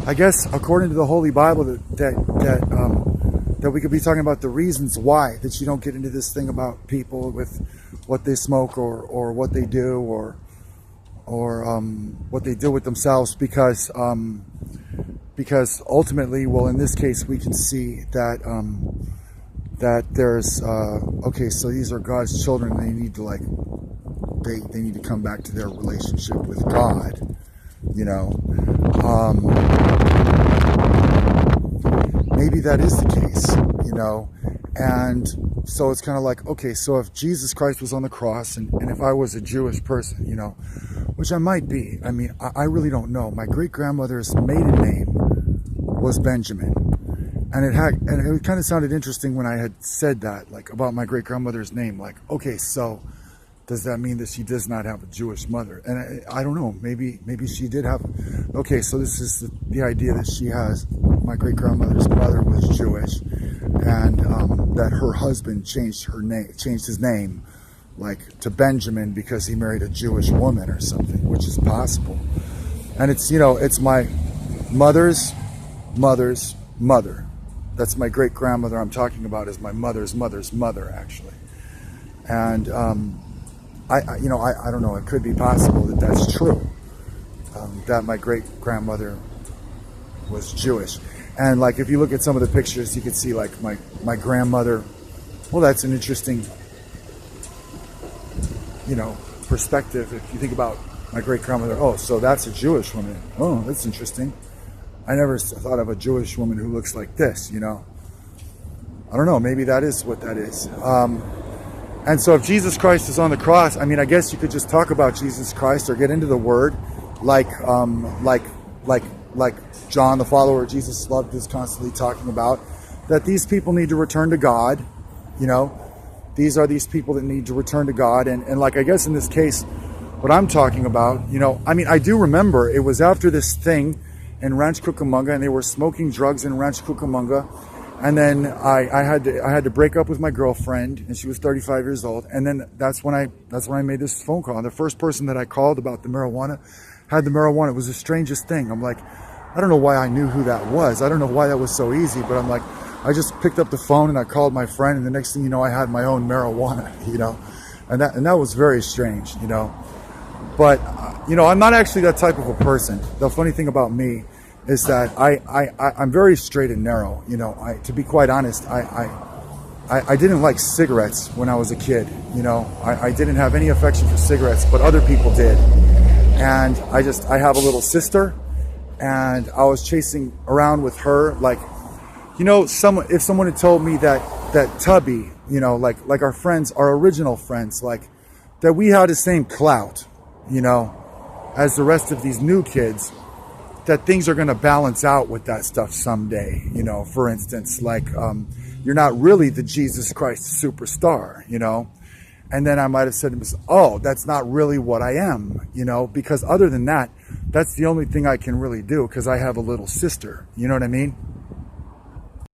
I guess according to the Holy Bible that we could be talking about the reasons why that you don't get into this thing about people with what they smoke or what they do or what they do with themselves, because ultimately, well, in this case, we can see that that there's okay, so these are God's children. They need to they need to come back to their relationship with God, you know. Maybe that is the case, you know. And so it's kind of like, okay, so if Jesus Christ was on the cross and if I was a Jewish person, you know, which I might be, I mean, I really don't know. My great-grandmother's maiden name was Benjamin. And it kind of sounded interesting when I had said that, like, about my great-grandmother's name. Like, okay, so does that mean that she does not have a Jewish mother? And I don't know. Maybe she did have. Okay, so this is the idea that she has. My great-grandmother's mother was Jewish, and that her husband changed his name, like, to Benjamin because he married a Jewish woman or something, which is possible. And it's, you know, it's my mother's mother's mother. That's my great-grandmother I'm talking about, is my mother's mother's mother, actually. And I don't know, it could be possible that that's true, that my great-grandmother was Jewish. And, like, if you look at some of the pictures, you can see, like, my grandmother. Well, that's an interesting, you know, perspective. If you think about my great-grandmother, oh, so that's a Jewish woman. Oh, that's interesting. I never thought of a Jewish woman who looks like this, you know. I don't know, maybe that is what that is. And so if Jesus Christ is on the cross, I mean, I guess you could just talk about Jesus Christ or get into the Word, like John, the follower of Jesus loved, is constantly talking about, that these people need to return to God, you know. These are these people that need to return to God. And like, I guess in this case, what I'm talking about, you know, I mean, I do remember it was after this thing in Ranch Cucamonga, and they were smoking drugs in Ranch Cucamonga. And then I had to break up with my girlfriend, and she was 35 years old. And then that's when I made this phone call. And the first person that I called about the marijuana had the marijuana. It was the strangest thing. I'm like, I don't know why I knew who that was. I don't know why that was so easy, but I'm like, I just picked up the phone and I called my friend, and the next thing you know, I had my own marijuana, you know. And that was very strange, you know. But you know, I'm not actually that type of a person. The funny thing about me is that I'm very straight and narrow. You know, to be quite honest, I didn't like cigarettes when I was a kid. You know, I didn't have any affection for cigarettes, but other people did. And I have a little sister, and I was chasing around with her. Like, you know, if someone had told me that Tubby, you know, like our friends, our original friends, like, that we had the same clout, you know, as the rest of these new kids, that things are going to balance out with that stuff someday, you know. For instance, like, you're not really the Jesus Christ superstar, you know. And then I might have said to myself, oh, that's not really what I am, you know, because other than that, that's the only thing I can really do, because I have a little sister, you know what I mean?